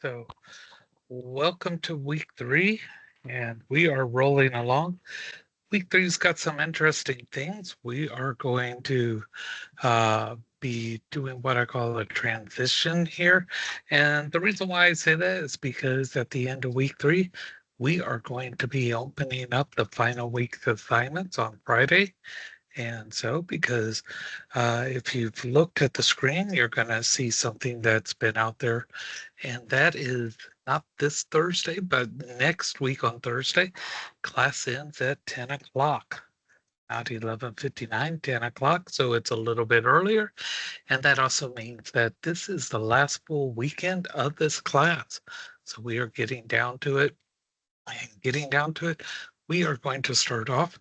So, welcome to week 3, and we are rolling along. Week three's got some interesting things. We are going to be doing what I call a transition here. And the reason why I say that is because at the end of week 3, we are going to be opening up the final week's assignments on Friday. And so, because if you've looked at the screen, you're going to see something that's been out there, and that is not this Thursday, but next week on Thursday, class ends at 10 o'clock. Not 11:59, 10 o'clock, so it's a little bit earlier. And that also means that this is the last full weekend of this class. So we are getting down to it. And getting down to it, we are going to start off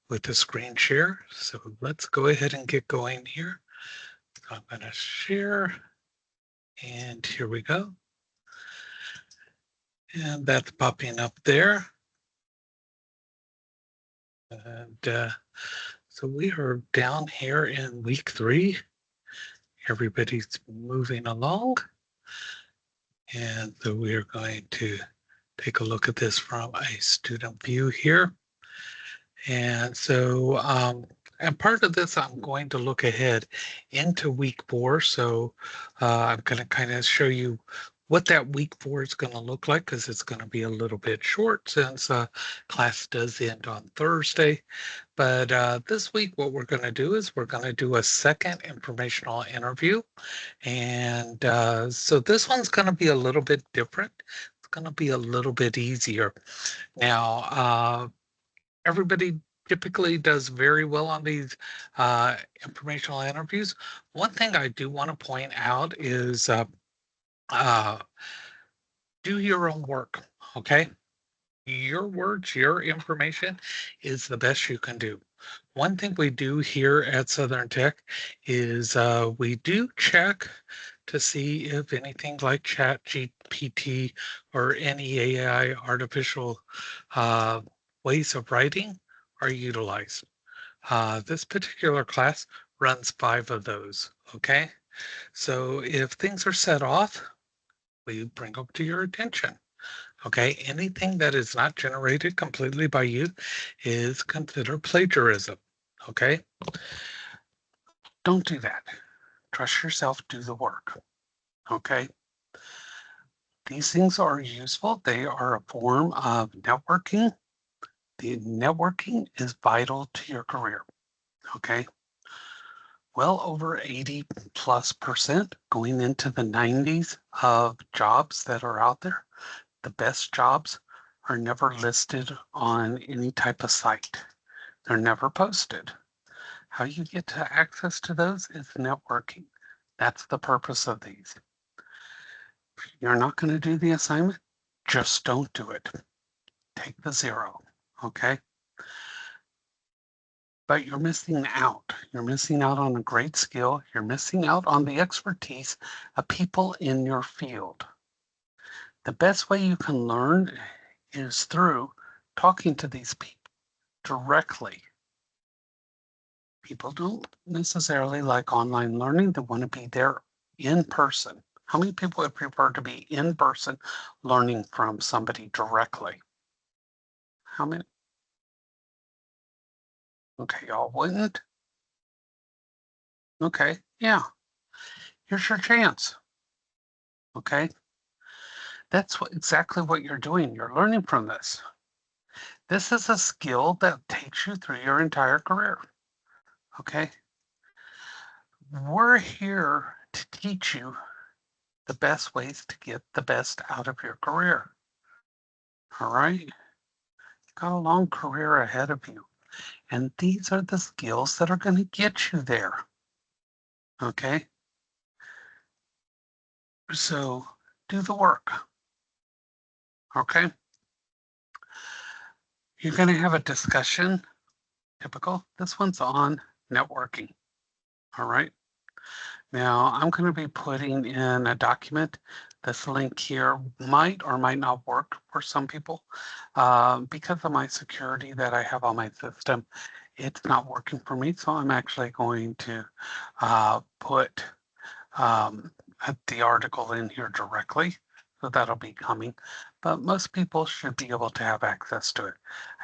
with the screen share. So let's go ahead and get going here. So I'm going to share, and here we go. And that's popping up there. And so we are down here in week 3. Everybody's moving along. And so we are going to take a look at this from a student view here. And so, and part of this, I'm going to look ahead into week 4. So I'm going to kind of show you what that week 4 is going to look like, because it's going to be a little bit short since class does end on Thursday. But this week, what we're going to do is we're going to do a second informational interview. And so this one's going to be a little bit different. It's going to be a little bit easier. Now, everybody typically does very well on these informational interviews. One thing I do want to point out is uh, do your own work, okay? Your words, your information is the best you can do. One thing we do here at Southern Tech is we do check to see if anything like Chat GPT or any AI artificial uh, ways of writing are utilized. This particular class runs 5 of those, okay? So if things are set off, we bring them to your attention. Okay, anything that is not generated completely by you is considered plagiarism. Okay, don't do that. Trust yourself, do the work. Okay, these things are useful, they are a form of networking. The networking is vital to your career. Okay, well over 80+% going into the 90s of jobs that are out there. The best jobs are never listed on any type of site. They're never posted. How you get to access to those is networking. That's the purpose of these. If you're not going to do the assignment, just don't do it. Take the 0, okay? But you're missing out. You're missing out on a great skill. You're missing out on the expertise of people in your field. The best way you can learn is through talking to these people directly. People don't necessarily like online learning. They want to be there in person. How many people would prefer to be in person learning from somebody directly? How many? Okay, y'all wouldn't? Okay, yeah. Here's your chance. Okay, that's exactly what you're doing. You're learning from this. This is a skill that takes you through your entire career. Okay, we're here to teach you the best ways to get the best out of your career. All right, you've got a long career ahead of you, and these are the skills that are going to get you there. Okay, so do the work. Okay, you're going to have a discussion. Typical. This one's on networking. All right. Now I'm going to be putting in a document. This link here might or might not work for some people because of my security that I have on my system. It's not working for me, so I'm actually going to put the article in here directly. So that'll be coming, but most people should be able to have access to it.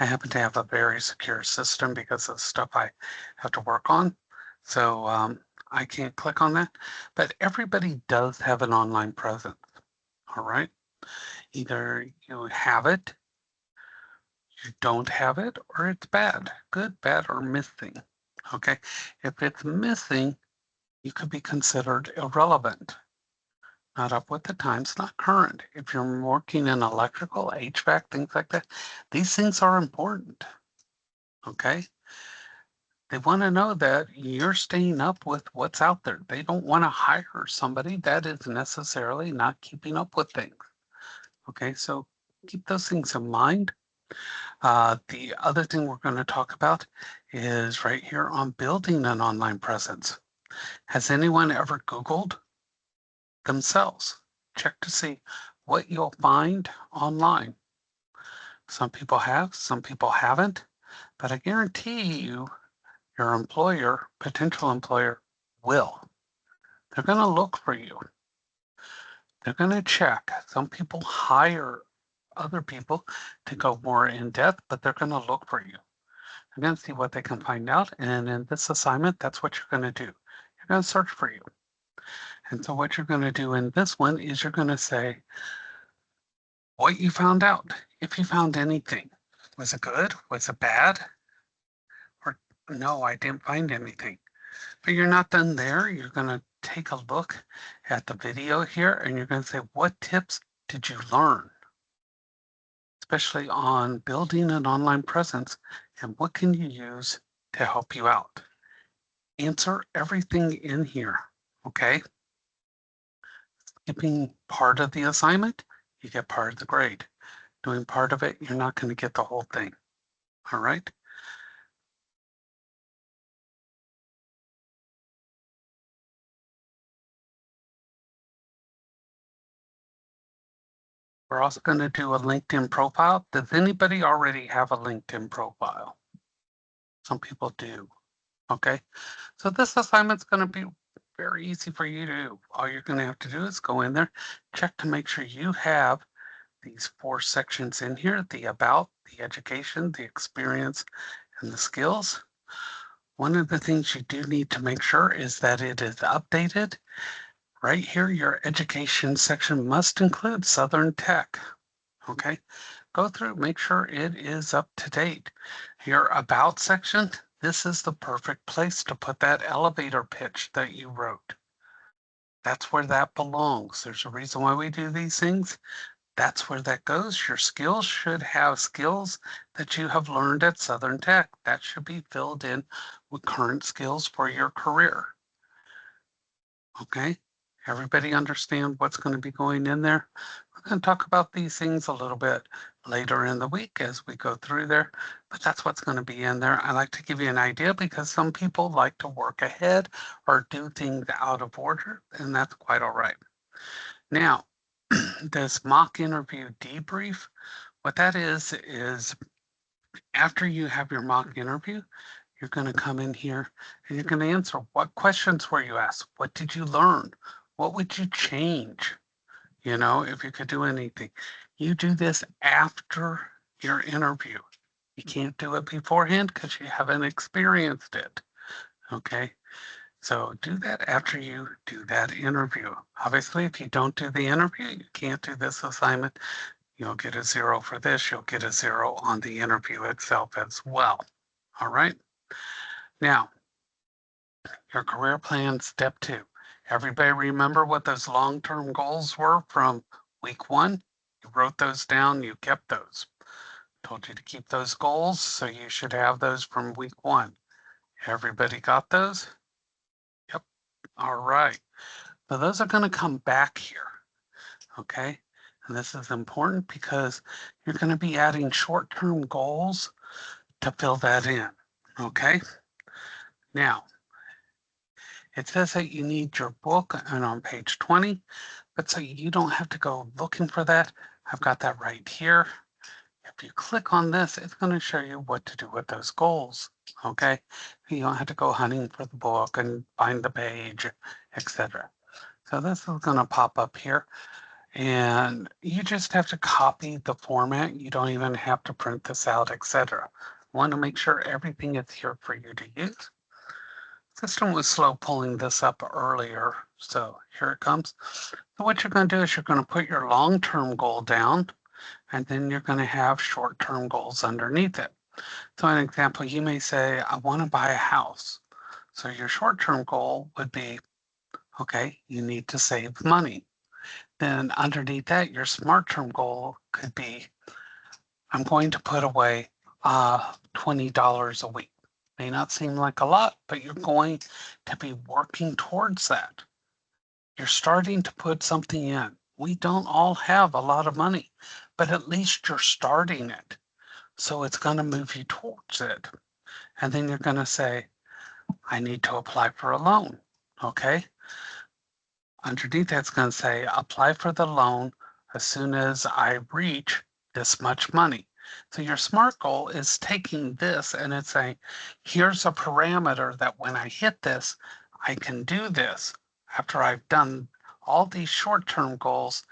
I happen to have a very secure system because of stuff I have to work on. So I can't click on that, but everybody does have an online presence. All right. Either you have it, you don't have it, or it's bad, good, bad, or missing. Okay. If it's missing, you could be considered irrelevant, not up with the times, not current. If you're working in electrical, HVAC, things like that, these things are important. Okay. They want to know that you're staying up with what's out there. They don't want to hire somebody that is necessarily not keeping up with things. Okay. So keep those things in mind. The other thing we're going to talk about is right here on building an online presence. Has anyone ever Googled themselves? Check to see what you'll find online. Some people have, some people haven't, but I guarantee you your employer, potential employer, will. They're going to look for you. They're going to check. Some people hire other people to go more in depth, but they're going to look for you. They're going to see what they can find out. And in this assignment, that's what you're going to do. You're going to search for you. And so what you're going to do in this one is you're going to say what you found out. If you found anything, was it good? Was it bad? Or no, I didn't find anything. But you're not done there. You're going to take a look at the video here and you're going to say, what tips did you learn? Especially on building an online presence, and what can you use to help you out? Answer everything in here, okay? Skipping part of the assignment, you get part of the grade. Doing part of it, you're not going to get the whole thing, all right? We're also going to do a LinkedIn profile. Does anybody already have a LinkedIn profile? Some people do, okay? So this assignment's going to be very easy for you to do. All you're going to have to do is go in there, check to make sure you have these 4 sections in here, the about, the education, the experience, and the skills. One of the things you do need to make sure is that it is updated. Right here, your education section must include Southern Tech. Okay, go through, make sure it is up to date. Your about section, this is the perfect place to put that elevator pitch that you wrote. That's where that belongs. There's a reason why we do these things. That's where that goes. Your skills should have skills that you have learned at Southern Tech. That should be filled in with current skills for your career. Okay, everybody understand what's going to be going in there? We're going to talk about these things a little bit later in the week as we go through there, but that's what's going to be in there. I like to give you an idea because some people like to work ahead or do things out of order, and that's quite all right. Now, this mock interview debrief, what that is after you have your mock interview, you're going to come in here and you're going to answer what questions were you asked? What did you learn? What would you change? You know, if you could do anything. You do this after your interview. You can't do it beforehand because you haven't experienced it. Okay. So do that after you do that interview. Obviously, if you don't do the interview, you can't do this assignment. You'll get a 0 for this. You'll get a 0 on the interview itself as well. All right. Now, your career plan, step 2. Everybody remember what those long-term goals were from week 1? You wrote those down, you kept those. Told you to keep those goals, so you should have those from week 1. Everybody got those? Yep. All right. So those are going to come back here. Okay. And this is important because you're going to be adding short-term goals to fill that in. Okay. Now, it says that you need your book and on page 20, but so you don't have to go looking for that. I've got that right here. If you click on this, it's going to show you what to do with those goals. Okay. You don't have to go hunting for the book and find the page, etc. So this is going to pop up here. And you just have to copy the format. You don't even have to print this out, etc. Want to make sure everything is here for you to use. System was slow pulling this up earlier, so here it comes. So what you're going to do is you're going to put your long-term goal down, and then you're going to have short-term goals underneath it. So an example, you may say, I want to buy a house. So your short-term goal would be, okay, you need to save money. Then underneath that, your smart-term goal could be, I'm going to put away $20 a week. May not seem like a lot, but you're going to be working towards that. You're starting to put something in. We don't all have a lot of money, but at least you're starting it. So it's going to move you towards it. And then you're going to say, I need to apply for a loan. Okay. Underneath that's going to say, apply for the loan as soon as I reach this much money. So your SMART goal is taking this and it's saying, here's a parameter that when I hit this, I can do this. After I've done all these short-term goals,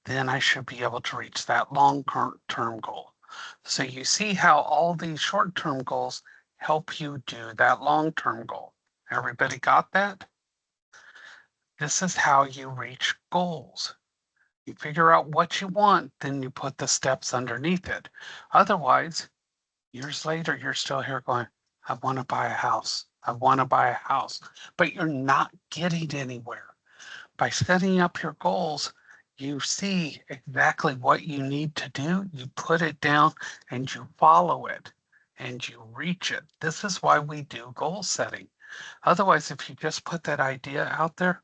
then I should be able to reach that long-term goal. So you see how all these short-term goals help you do that long-term goal. Everybody got that? This is how you reach goals. You figure out what you want, then you put the steps underneath it. Otherwise, years later, you're still here going, I want to buy a house. I want to buy a house. But you're not getting anywhere. By setting up your goals, you see exactly what you need to do. You put it down and you follow it and you reach it. This is why we do goal setting. Otherwise, if you just put that idea out there,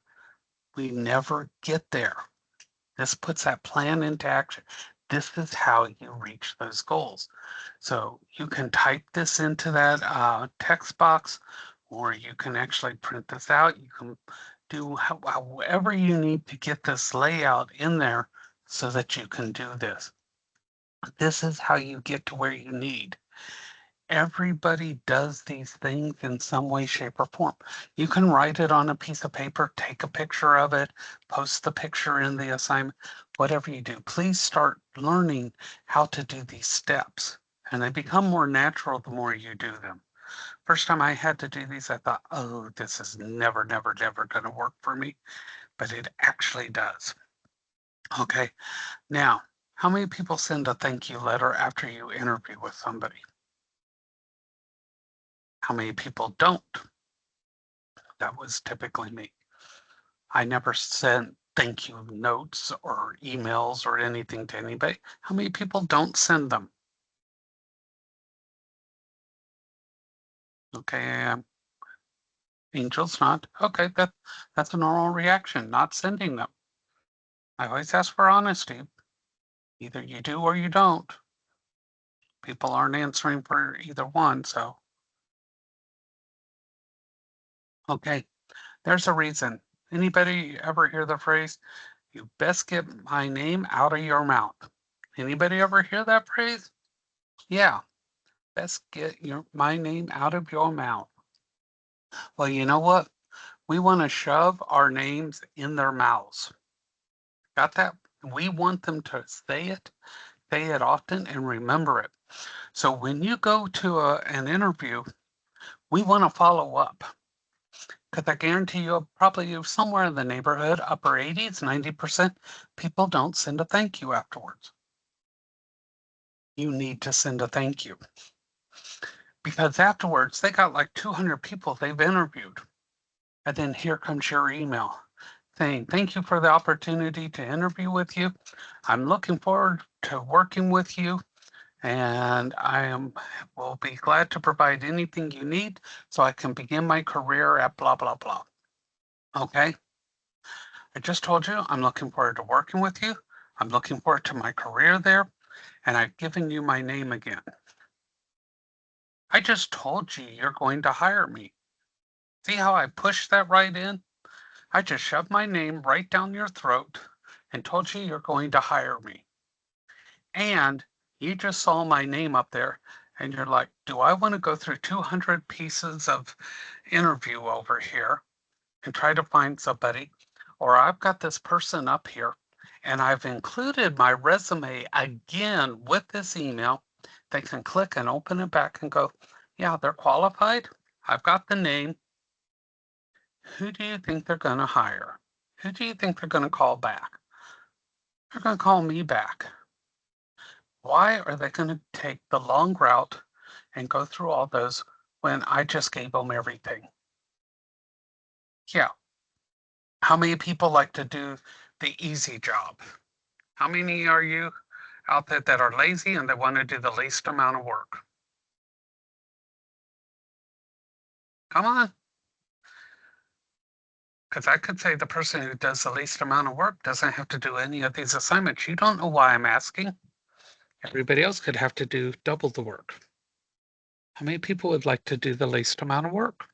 we never get there. This puts that plan into action. This is how you reach those goals. So you can type this into that text box, or you can actually print this out. You can do however you need to get this layout in there so that you can do this. This is how you get to where you need. Everybody does these things in some way, shape, or form. You can write it on a piece of paper, take a picture of it, post the picture in the assignment, whatever you do. Please start learning how to do these steps. And they become more natural the more you do them. First time I had to do these, I thought, oh, this is never, never, never going to work for me. But it actually does. Okay. Now, how many people send a thank you letter after you interview with somebody? How many people don't? That was typically me. I never sent thank you notes or emails or anything to anybody. How many people don't send them? Okay, Angel's not. Okay, that's a normal reaction, not sending them. I always ask for honesty. Either you do or you don't. People aren't answering for either one, so. Okay, there's a reason. Anybody ever hear the phrase, you best get my name out of your mouth? Anybody ever hear that phrase? Yeah, best get my name out of your mouth. Well, you know what? We want to shove our names in their mouths. Got that? We want them to say it often, and remember it. So when you go to an interview, we want to follow up. Because I guarantee you, probably somewhere in the neighborhood, upper 80s, 90%, people don't send a thank you afterwards. You need to send a thank you. Because afterwards, they got like 200 people they've interviewed. And then here comes your email saying, thank you for the opportunity to interview with you. I'm looking forward to working with you. And will be glad to provide anything you need so I can begin my career at blah, blah, blah. Okay? I just told you I'm looking forward to working with you. I'm looking forward to my career there. And I've given you my name again. I just told you you're going to hire me. See how I pushed that right in? I just shoved my name right down your throat and told you you're going to hire me. And you just saw my name up there and you're like, do I want to go through 200 pieces of interview over here and try to find somebody? Or I've got this person up here And I've included my resume again with this email. They can click and open it back and go, yeah, they're qualified. I've got the name. Who do you think they're going to hire? Who do you think they're going to call back? They're going to call me back. Why are they going to take the long route and go through all those when I just gave them everything? Yeah. How many people like to do the easy job? How many are you out there that are lazy and they want to do the least amount of work? Come on. Because I could say the person who does the least amount of work doesn't have to do any of these assignments. You don't know why I'm asking. Everybody else could have to do double the work. How many people would like to do the least amount of work?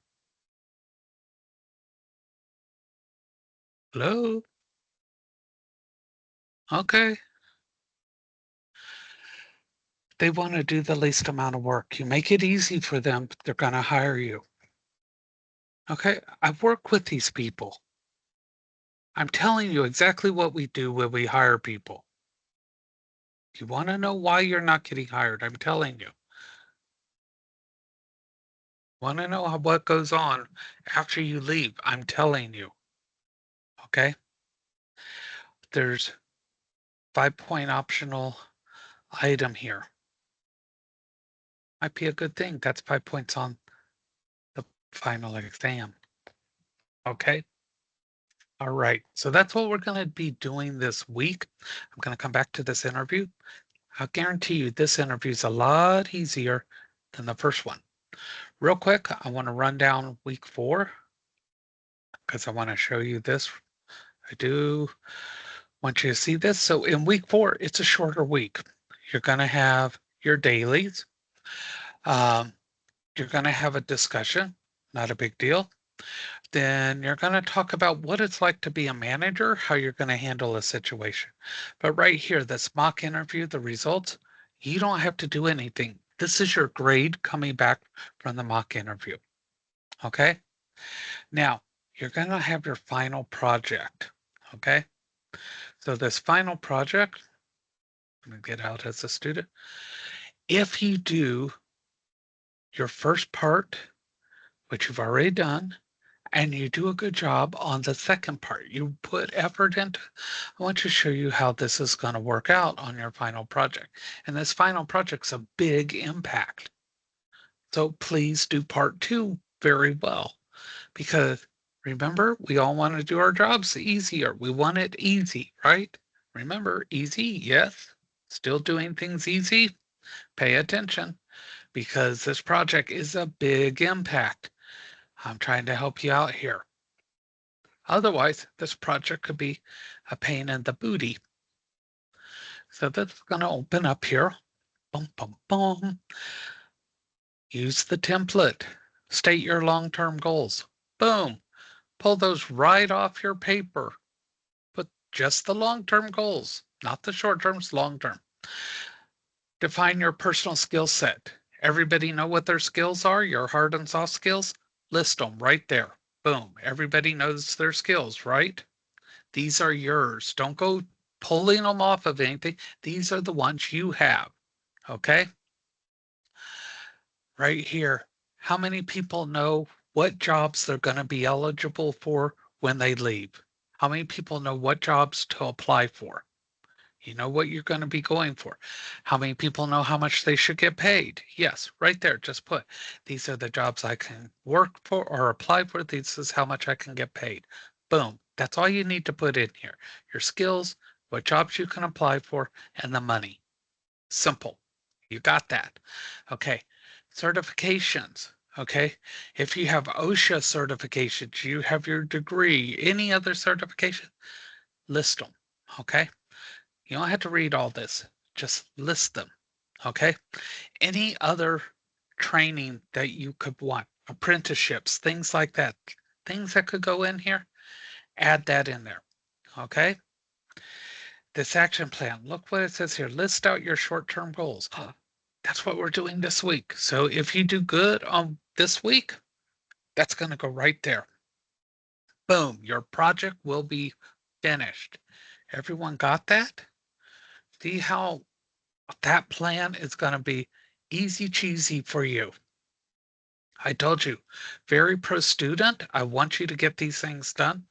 Hello? Okay. They want to do the least amount of work. You make it easy for them, they're going to hire you. Okay. I work with these people. I'm telling you exactly what we do when we hire people. You want to know why you're not getting hired? I'm telling you. Want to know what goes on after you leave? I'm telling you. Okay. There's 5-point optional item here. Might be a good thing. That's 5 points on the final exam. Okay. All right. So that's what we're going to be doing this week. I'm going to come back to this interview. I'll guarantee you this interview is a lot easier than the first one. Real quick, I want to run down week 4 because I want to show you this. I do want you to see this. So in week 4, it's a shorter week. You're going to have your dailies. You're going to have a discussion, not a big deal. Then you're going to talk about what it's like to be a manager, how you're going to handle a situation. But right here, this mock interview, the results, you don't have to do anything. This is your grade coming back from the mock interview. Okay. Now, you're going to have your final project. Okay. So this final project, let me get out as a student. If you do your first part, which you've already done, and you do a good job on the second part, you put effort into, I want to show you how this is going to work out on your final project. And this final project's a big impact. So please do part 2 very well, because remember, we all want to do our jobs easier. We want it easy, right? Remember, easy, yes. Still doing things easy. Pay attention, because this project is a big impact. I'm trying to help you out here. Otherwise, this project could be a pain in the booty. So that's going to open up here. Boom, boom, boom. Use the template. State your long-term goals. Boom. Pull those right off your paper. Put just the long-term goals, not the short-terms, long-term. Define your personal skill set. Everybody know what their skills are, your hard and soft skills? List them right there. Boom. Everybody knows their skills, right? These are yours. Don't go pulling them off of anything. These are the ones you have. Okay. Right here. How many people know what jobs they're going to be eligible for when they leave? How many people know what jobs to apply for? You know what you're going to be going for. How many people know how much they should get paid? Yes, right there. Just put, these are the jobs I can work for or apply for. This is how much I can get paid. Boom. That's all you need to put in here. Your skills, what jobs you can apply for, and the money. Simple. You got that. Okay. Certifications. Okay. If you have OSHA certifications, you have your degree, any other certification, list them. Okay. You don't have to read all this, just list them. Okay. Any other training that you could want, apprenticeships, things like that, things that could go in here, add that in there. Okay. This action plan, look what it says here. List out your short-term goals. That's what we're doing this week. So if you do good on this week, that's going to go right there. Boom, your project will be finished. Everyone got that? See how that plan is going to be easy cheesy for you. I told you, very pro student. I want you to get these things done,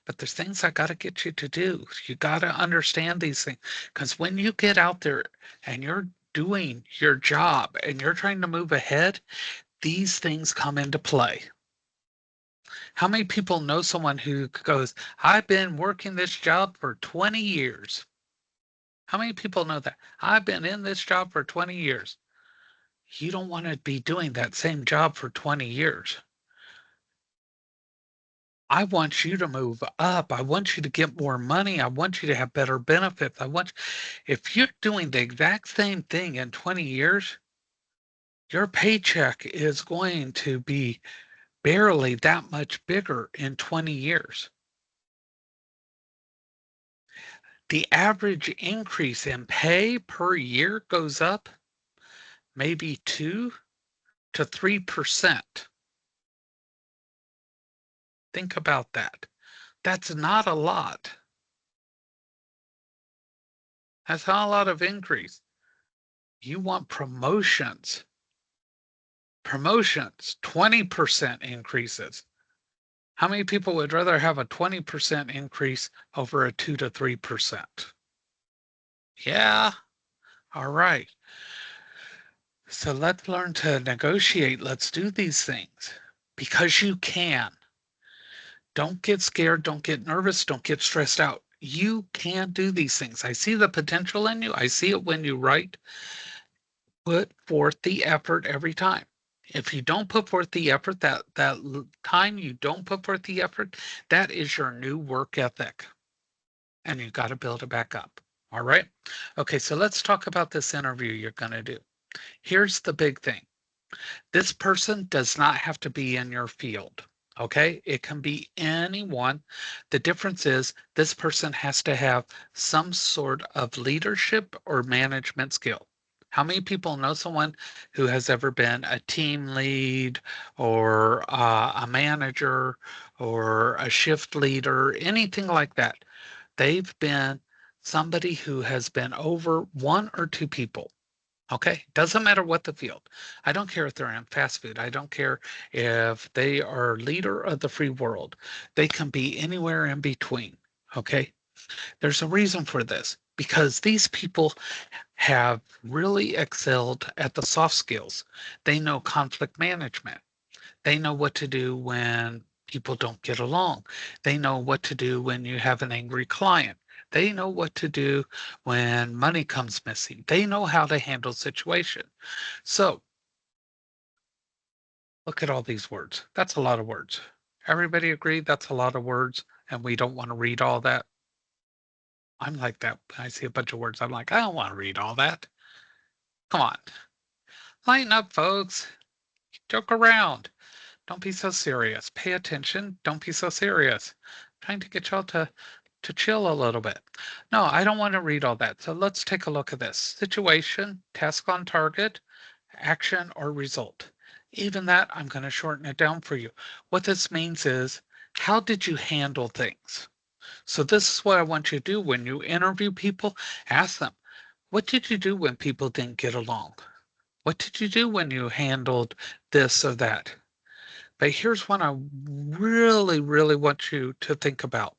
but there's things I got to get you to do. You got to understand these things because when you get out there and you're doing your job and you're trying to move ahead, these things come into play. How many people know someone who goes, I've been working this job for 20 years? How many people know that? I've been in this job for 20 years. You don't want to be doing that same job for 20 years. I want you to move up. I want you to get more money. I want you to have better benefits. If you're doing the exact same thing in 20 years, your paycheck is going to be barely that much bigger in 20 years. The average increase in pay per year goes up maybe 2 to 3%. Think about that. That's not a lot. That's not a lot of increase. You want promotions. Promotions, 20% increases. How many people would rather have a 20% increase over a 2 to 3%? Yeah, all right. So let's learn to negotiate. Let's do these things because you can. Don't get scared. Don't get nervous. Don't get stressed out. You can do these things. I see the potential in you. I see it when you write. Put forth the effort every time. If you don't put forth the effort, that time you don't put forth the effort, that is your new work ethic. And you got to build it back up. All right. Okay, so let's talk about this interview you're going to do. Here's the big thing. This person does not have to be in your field. Okay, it can be anyone. The difference is this person has to have some sort of leadership or management skill. How many people know someone who has ever been a team lead or a manager or a shift leader, anything like that? They've been somebody who has been over one or two people. Okay, doesn't matter what the field. I don't care if they're in fast food. I don't care if they are leader of the free world. They can be anywhere in between. Okay, there's a reason for this because these people have really excelled at the soft skills. They know conflict management. They know what to do when people don't get along. They know what to do when you have an angry client. They know what to do when money comes missing. They know how to handle situation. So look at all these words. That's a lot of words. Everybody agree that's a lot of words and we don't want to read all that. I'm like that. When I see a bunch of words, I'm like, I don't want to read all that. Come on. Lighten up, folks. Joke around. Don't be so serious. Pay attention. Don't be so serious. I'm trying to get y'all to chill a little bit. No, I don't want to read all that. So let's take a look at this. Situation, task on target, action or result. Even that, I'm going to shorten it down for you. What this means is, how did you handle things? So this is what I want you to do when you interview people. Ask them, what did you do when people didn't get along? What did you do when you handled this or that? But here's one I really, really want you to think about.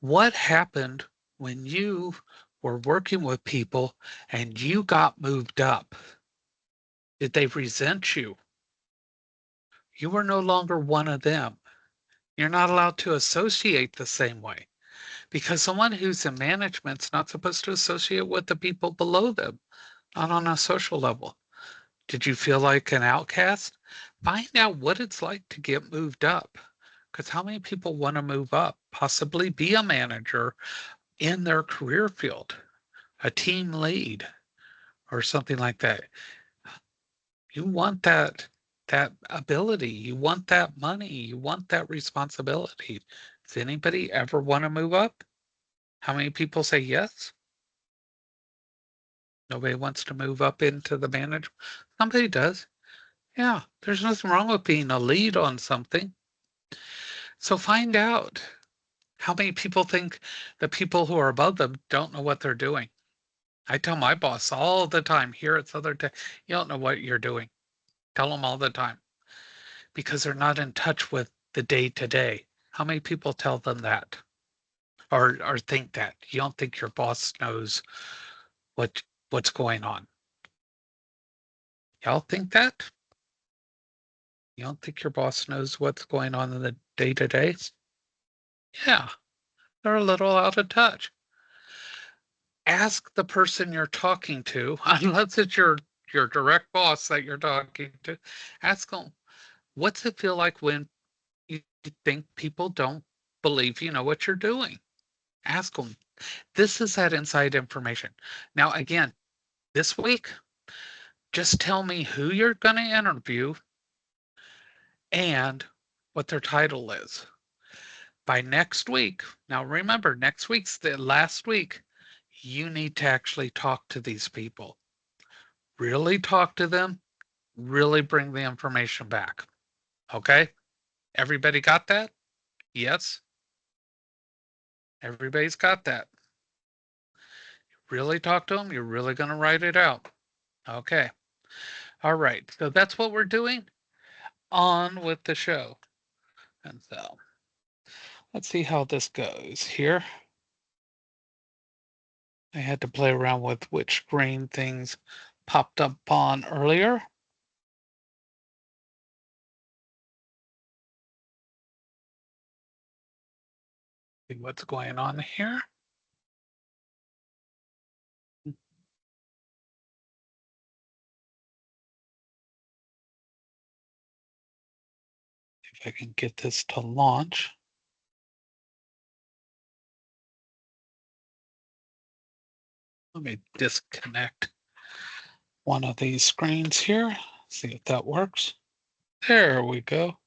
What happened when you were working with people and you got moved up? Did they resent you? You were no longer one of them. You're not allowed to associate the same way because someone who's in management's not supposed to associate with the people below them, not on a social level. Did you feel like an outcast? Find out what it's like to get moved up. Because how many people want to move up, possibly be a manager in their career field, a team lead, or something like that? You want that ability, you want that money, you want that responsibility. Does anybody ever want to move up? How many people say yes? Nobody wants to move up into the management. Somebody does. Yeah, there's nothing wrong with being a lead on something. So find out How many people think the people who are above them don't know what they're doing? I tell my boss all the time here at Southern Tech, you don't know what you're doing. Tell them all the time because they're not in touch with the day to day. How many people tell them that or think that? You don't think your boss knows what what's going on? Y'all think that? You don't think your boss knows what's going on in the day to day? Yeah, they're a little out of touch. Ask the person you're talking to, unless it's your direct boss that you're talking to, ask them, what's it feel like when you think people don't believe you know what you're doing? Ask them. This is that inside information. Now, again, this week, just tell me who you're going to interview and what their title is. By next week, now remember, next week's the last week, you need to actually talk to these people. Really talk to them, really bring the information back. Okay? Everybody got that? Yes? Everybody's got that. Really talk to them, you're really going to write it out. Okay. All right. So that's what we're doing. On with the show. And so let's see how this goes here. I had to play around with which screen things popped up on earlier. See what's going on here. If I can get this to launch. Let me disconnect one of these screens here. See if that works. There we go.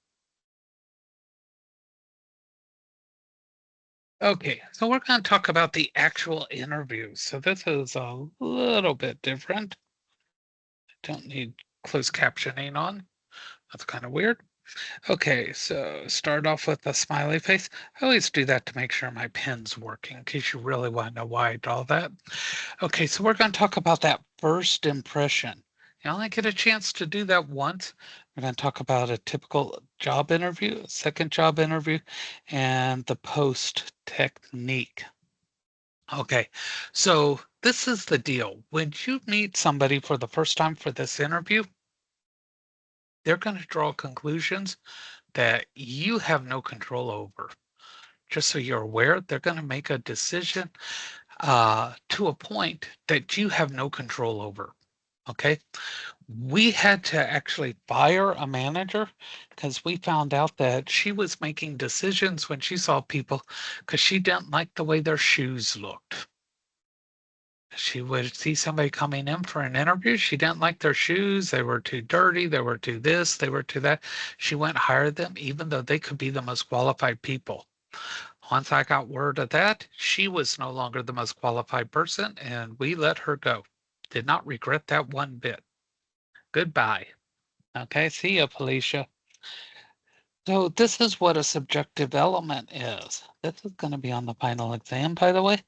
Okay, so we're going to talk about the actual interview. So this is a little bit different. Don't need closed captioning on. That's kind of weird. Okay, so start off with a smiley face. I always do that to make sure my pen's working in case you really want to know why I did all that. Okay, so we're going to talk about that first impression. You only get a chance to do that once. We're going to talk about a typical job interview, a second job interview, and the post technique. Okay, so this is the deal. When you meet somebody for the first time for this interview, they're going to draw conclusions that you have no control over. Just so you're aware, they're going to make a decision to a point that you have no control over. Okay. We had to actually fire a manager because we found out that she was making decisions when she saw people because she didn't like the way their shoes looked. She would see somebody coming in for an interview. She didn't like their shoes. They were too dirty. They were too this. They were too that. She went and hired them, even though they could be the most qualified people. Once I got word of that, she was no longer the most qualified person, and we let her go. Did not regret that one bit. Goodbye. Okay, see ya, Felicia. So this is what a subjective element is. This is going to be on the final exam, by the way.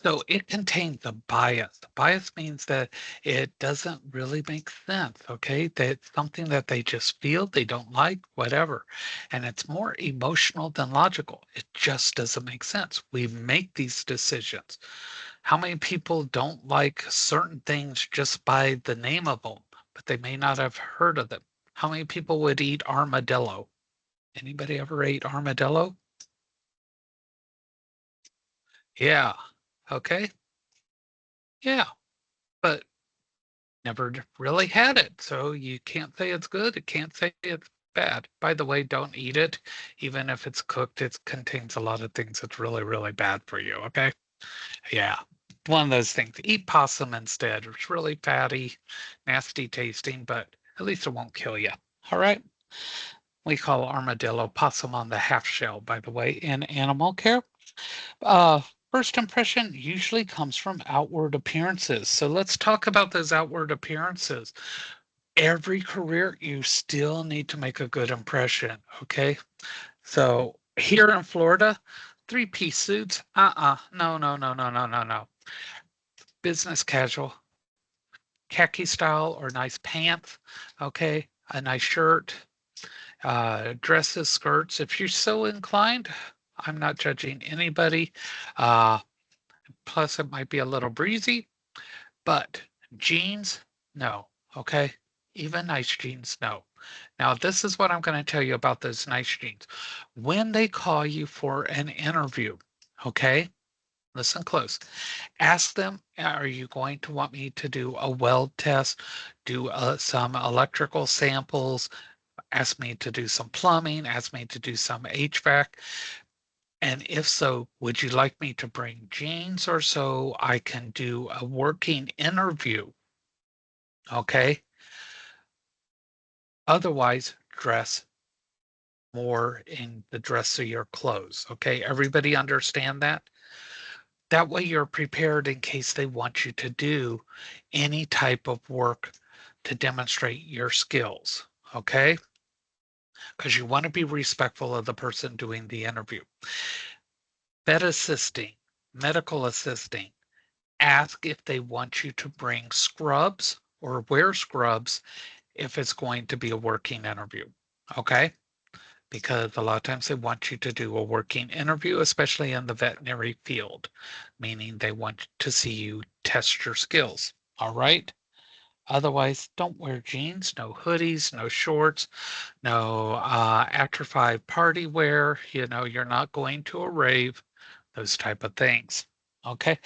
So it contains a bias. Bias means that it doesn't really make sense, okay? That's something that they just feel, they don't like, whatever. And it's more emotional than logical. It just doesn't make sense. We make these decisions. How many people don't like certain things just by the name of them, but they may not have heard of them? How many people would eat armadillo? Anybody ever ate armadillo? Yeah. Okay. Yeah. But never really had it. So you can't say it's good. It can't say it's bad. By the way, don't eat it. Even if it's cooked, it contains a lot of things that's really, really bad for you. Okay. Yeah. One of those things. Eat possum instead. It's really fatty, nasty tasting, but at least it won't kill you. All right. We call armadillo possum on the half shell, by the way, in animal care. Uh, First impression usually comes from outward appearances. So let's talk about those outward appearances. Every career, you still need to make a good impression. Okay. So here in Florida, three-piece suits. No, no, no, no, no, no, no. Business casual, khaki style or nice pants. Okay. A nice shirt, dresses, skirts. If you're so inclined, I'm not judging anybody. Uh, Plus, it might be a little breezy, but jeans, no. Okay. Even nice jeans, no. Now, this is what I'm going to tell you about those nice jeans. When they call you for an interview, okay, listen close. Ask them, are you going to want me to do a weld test, do some electrical samples, ask me to do some plumbing, ask me to do some HVAC? And if so, would you like me to bring jeans or so I can do a working interview? Okay. Otherwise, dress more in the dress of your clothes. Okay. Everybody understand that? That way you're prepared in case they want you to do any type of work to demonstrate your skills. Okay. Because you want to be respectful of the person doing the interview. Bed assisting, medical assisting, ask if they want you to bring scrubs or wear scrubs if it's going to be a working interview. Okay. Because a lot of times they want you to do a working interview, especially in the veterinary field, meaning they want to see you test your skills. All right. Otherwise, don't wear jeans, no hoodies, no shorts, no after five party wear. You know, you're not going to a rave, those type of things. Okay.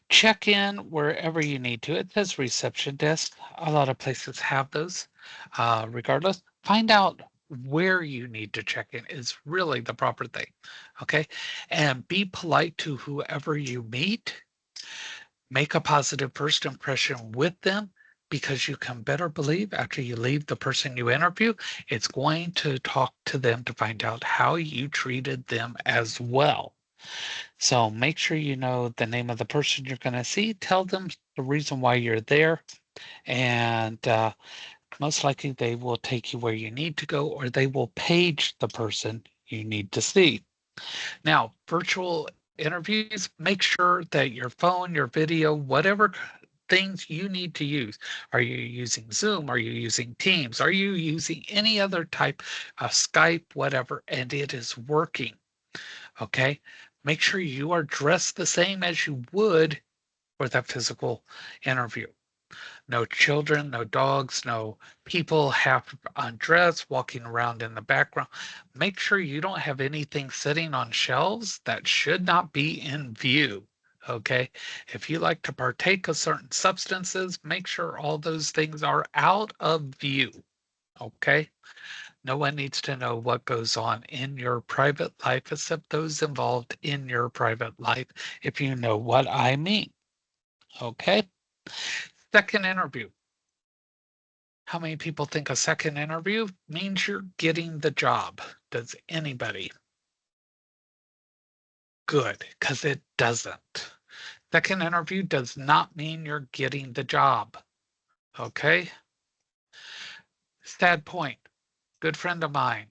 Check in wherever you need to. It says reception desk. A lot of places have those. Regardless, find out where you need to check in is really the proper thing. Okay. And be polite to whoever you meet. Make a positive first impression with them because you can better believe after you leave the person you interview, it's going to talk to them to find out how you treated them as well. So make sure you know the name of the person you're going to see. Tell them the reason why you're there, and most likely they will take you where you need to go, or they will page the person you need to see. Now, virtual interviews, make sure that your phone, your video, whatever things you need to use. Are you using Zoom? Are you using Teams? Are you using any other type of Skype, whatever, and it is working? Okay. Make sure you are dressed the same as you would for that physical interview. No children, no dogs, no people half undressed walking around in the background. Make sure you don't have anything sitting on shelves that should not be in view. Okay. If you like to partake of certain substances, make sure all those things are out of view. Okay. No one needs to know what goes on in your private life except those involved in your private life, if you know what I mean. Okay. Second interview. How many people think a second interview means you're getting the job? Does anybody? Good, because it doesn't. Second interview does not mean you're getting the job. Okay. Sad point. Good friend of mine,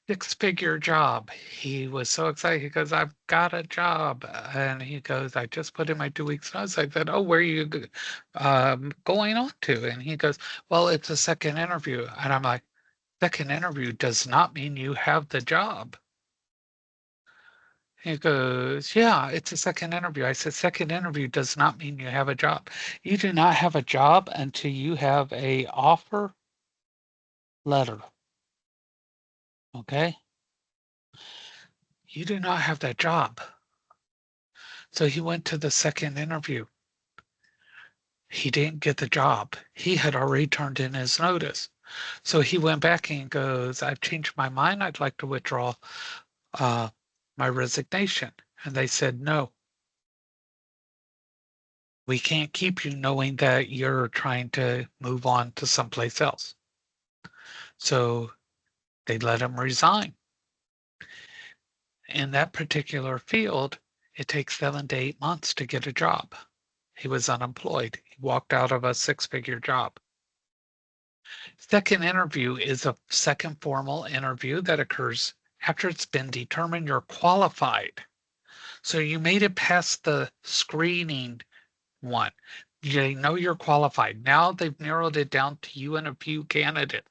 six-figure job. He was so excited. He goes, I've got a job. And he goes, I just put in my 2 weeks notice. I said, oh, where are you going on to? And he goes, well, it's a second interview. And I'm like, second interview does not mean you have the job. He goes, yeah, it's a second interview. I said, second interview does not mean you have a job. You do not have a job until you have a offer letter. Okay. You do not have that job. So he went to the second interview. He didn't get the job. He had already turned in his notice. So he went back and goes, I've changed my mind. I'd like to withdraw uh, my resignation. And they said, no, we can't keep you knowing that you're trying to move on to someplace else. So they let him resign. In that particular field, it takes 7 to 8 months to get a job. He was unemployed. He walked out of a six-figure job. Second interview is a second formal interview that occurs After it's been determined you're qualified. So you made it past the screening one. They know you're qualified. Now they've narrowed it down to you and a few candidates.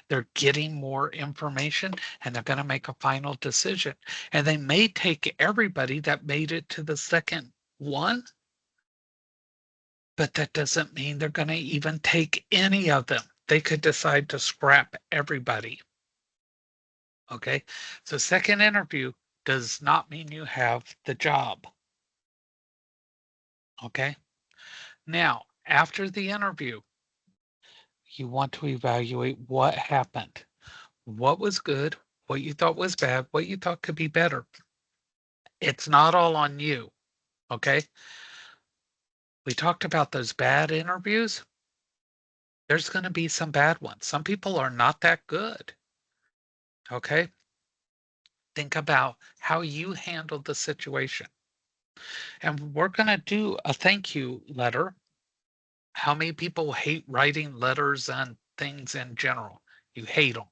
They're getting more information and they're going to make a final decision. And they may take everybody that made it to the second one, but that doesn't mean they're going to even take any of them. They could decide to scrap everybody. Okay. So, second interview does not mean you have the job. Okay. Now, after the interview, you want to evaluate what happened, what was good, what you thought was bad, what you thought could be better. It's not all on you. Okay. We talked about those bad interviews. There's going to be some bad ones. Some people are not that good. Okay. Think about how you handled the situation. And we're going to do a thank you letter. How many people hate writing letters and things in general? You hate them.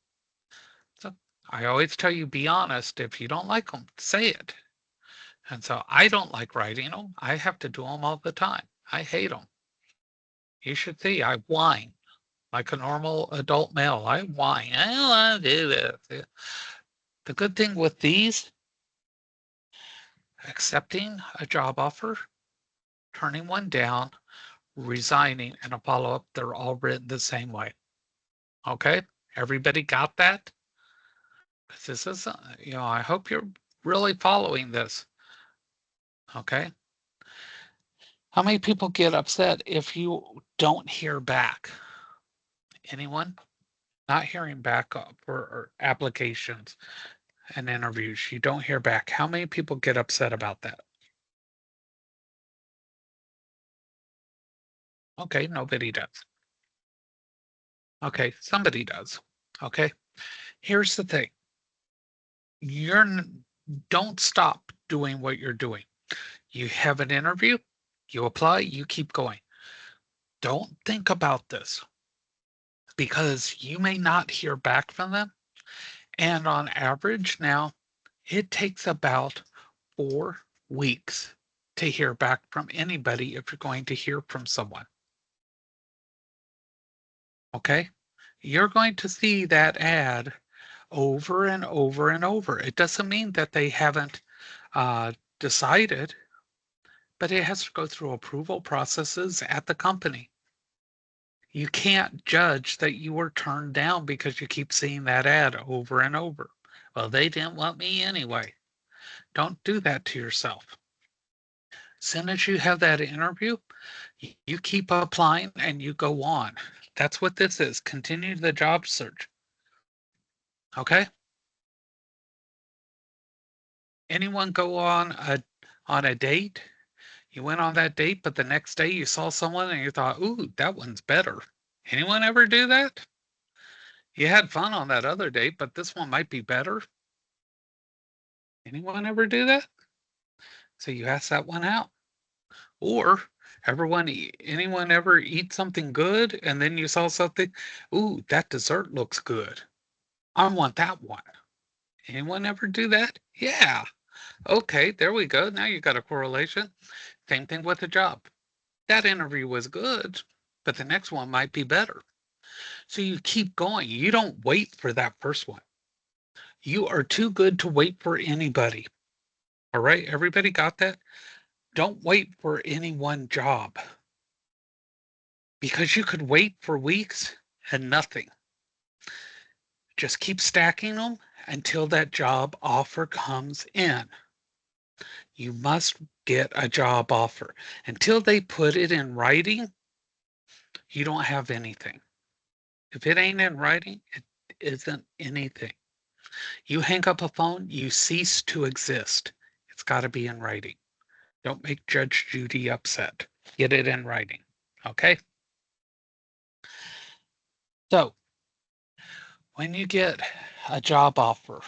So I always tell you, be honest. If you don't like them, say it. And so I don't like writing them. I have to do them all the time. I hate them. You should see, I whine like a normal adult male. I whine. I don't want to do this. The good thing with these, accepting a job offer, turning one down, resigning, and a follow-up, they're all written the same way. Okay? Everybody got that? This is, I hope you're really following this. Okay? How many people get upset if you don't hear back? Anyone? Not hearing back for applications and interviews. You don't hear back. How many people get upset about that? Okay, nobody does. Okay, somebody does. Okay, here's the thing. Don't stop doing what you're doing. You have an interview, you apply, you keep going. Don't think about this because you may not hear back from them. And on average now, it takes about 4 weeks to hear back from anybody if you're going to hear from someone. Okay? You're going to see that ad over and over and over. It doesn't mean that they haven't decided, but it has to go through approval processes at the company. You can't judge that you were turned down because you keep seeing that ad over and over. Well, they didn't want me anyway. Don't do that to yourself. As soon as you have that interview, you keep applying and you go on. That's what this is. Continue the job search. Okay? Anyone go on a date? You went on that date, but the next day you saw someone and you thought, "Ooh, that one's better." Anyone ever do that? You had fun on that other date, but this one might be better. Anyone ever do that? So you ask that one out. Or anyone ever eat something good and then you saw something, "Ooh, that dessert looks good. I want that one." Anyone ever do that? Yeah. Okay, there we go. Now you got a correlation. Same thing with the job. That interview was good, but the next one might be better. So you keep going. You don't wait for that first one. You are too good to wait for anybody. All right, everybody got that? Don't wait for any one job because you could wait for weeks and nothing. Just keep stacking them until that job offer comes in. You must get a job offer. Until they put it in writing, you don't have anything. If it ain't in writing, it isn't anything. You hang up a phone, you cease to exist. It's got to be in writing. Don't make Judge Judy upset. Get it in writing. Okay? So, when you get a job offer,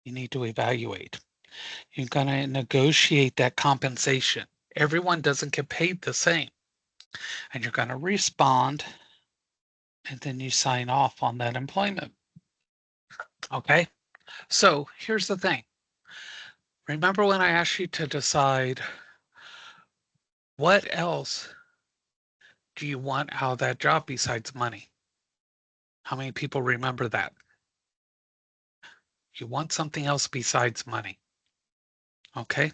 you need to evaluate. You're going to negotiate that compensation. Everyone doesn't get paid the same. And you're going to respond, and then you sign off on that employment. Okay? So here's the thing. Remember when I asked you to decide what else do you want out of that job besides money? How many people remember that? You want something else besides money. Okay.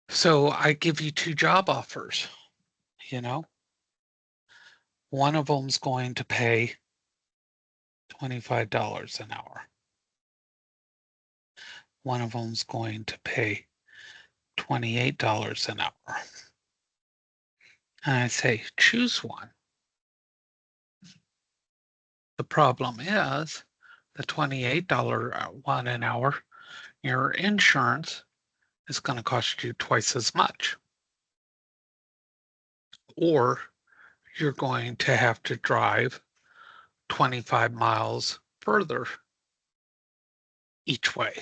So I give you two job offers, you know, one of them's going to pay $25 an hour. One of them's going to pay $28 an hour. And I say, choose one. The problem is the $28 one an hour, your insurance is going to cost you twice as much. Or you're going to have to drive 25 miles further each way.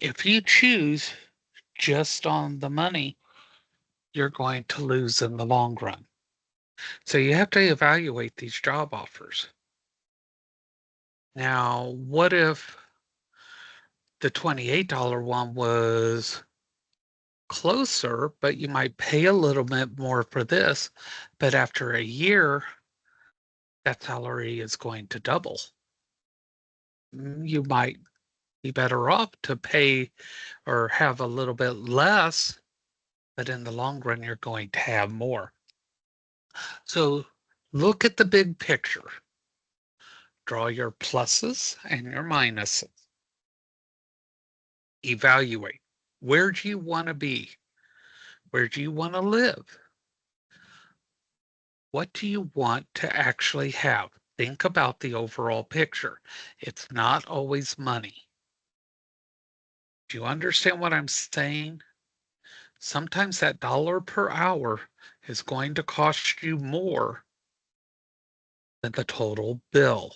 If you choose just on the money, you're going to lose in the long run. So you have to evaluate these job offers. Now, what if the $28 one was closer, but you might pay a little bit more for this, but after a year, that salary is going to double. You might be better off to pay or have a little bit less, but in the long run, you're going to have more. So look at the big picture. Draw your pluses and your minuses. Evaluate. Where do you want to be? Where do you want to live? What do you want to actually have? Think about the overall picture. It's not always money. Do you understand what I'm saying? Sometimes that dollar per hour is going to cost you more than the total bill.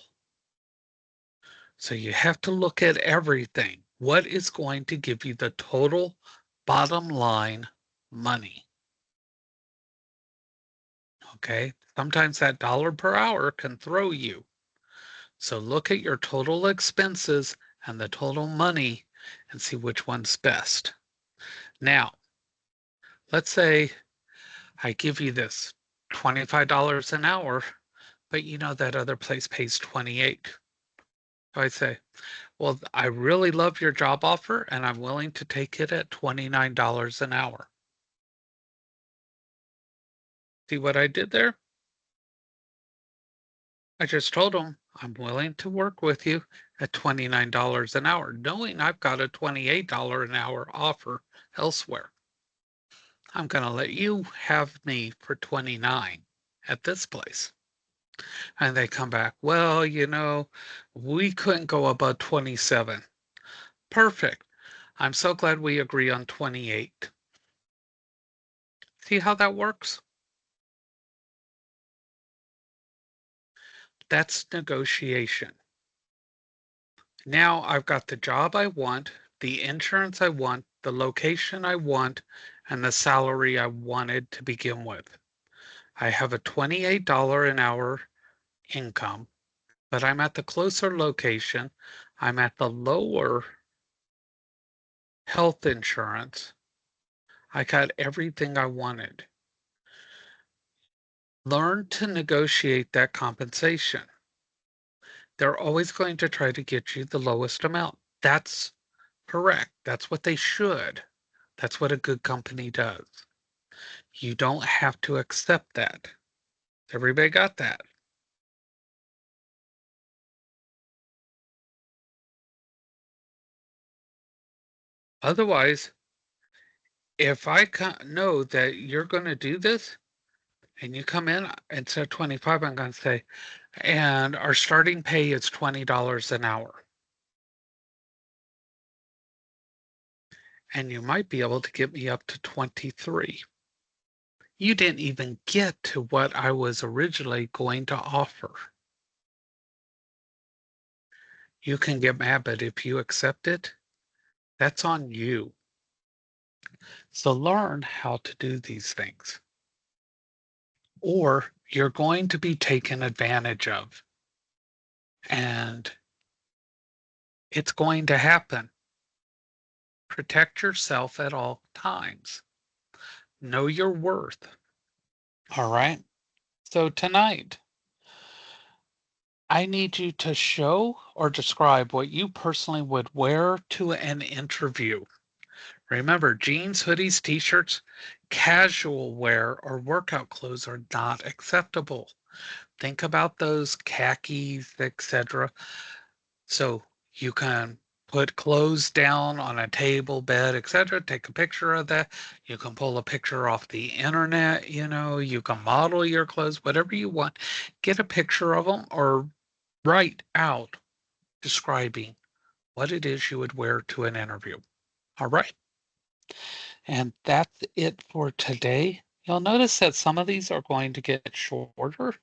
So you have to look at everything. What is going to give you the total bottom line money? Okay. Sometimes that dollar per hour can throw you. So look at your total expenses and the total money and see which one's best. Now, let's say I give you this $25 an hour, but you know that other place pays 28. So I say, well, I really love your job offer and I'm willing to take it at $29 an hour. See what I did there? I just told them I'm willing to work with you at $29 an hour, knowing I've got a $28 an hour offer elsewhere. I'm going to let you have me for 29 at this place. And they come back, well, we couldn't go above 27. Perfect. I'm so glad we agree on 28. See how that works? That's negotiation. Now I've got the job I want, the insurance I want, the location I want, and the salary I wanted to begin with. I have a $28 an hour income, but I'm at the closer location. I'm at the lower health insurance. I got everything I wanted. Learn to negotiate that compensation. They're always going to try to get you the lowest amount. That's correct. That's what they should. That's what a good company does. You don't have to accept that. Everybody got that. Otherwise, if I know that you're going to do this and you come in instead of 25, I'm going to say, and our starting pay is $20 an hour. And you might be able to get me up to 23. You didn't even get to what I was originally going to offer. You can get mad, but if you accept it, that's on you. So learn how to do these things, or you're going to be taken advantage of. and it's going to happen. Protect yourself at all times. Know your worth. All right. So tonight, I need you to show or describe what you personally would wear to an interview. Remember, jeans, hoodies, t shirts, casual wear, or workout clothes are not acceptable. Think about those khakis, etc. So you can put clothes down on a table, bed, etc. Take a picture of that. You can pull a picture off the internet, you can model your clothes, whatever you want. Get a picture of them or write out describing what it is you would wear to an interview. All right. And that's it for today. You'll notice that some of these are going to get shorter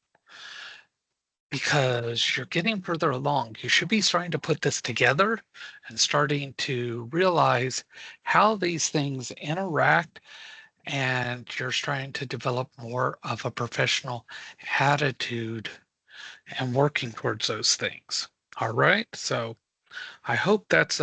because you're getting further along. You should be starting to put this together and starting to realize how these things interact, and you're starting to develop more of a professional attitude and working towards those things. All right. So I hope that's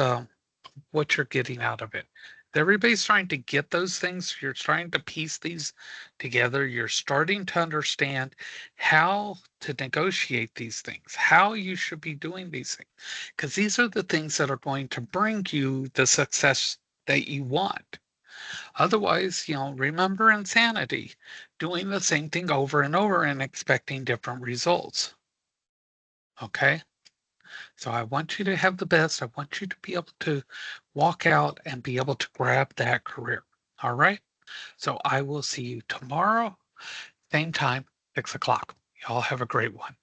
what you're getting out of it. Everybody's trying to get those things. You're trying to piece these together. You're starting to understand how to negotiate these things, how you should be doing these things, because these are the things that are going to bring you the success that you want. Otherwise, remember insanity, doing the same thing over and over and expecting different results. Okay. So I want you to have the best. I want you to be able to walk out and be able to grab that career. All right. So I will see you tomorrow, same time, 6 o'clock. Y'all have a great one.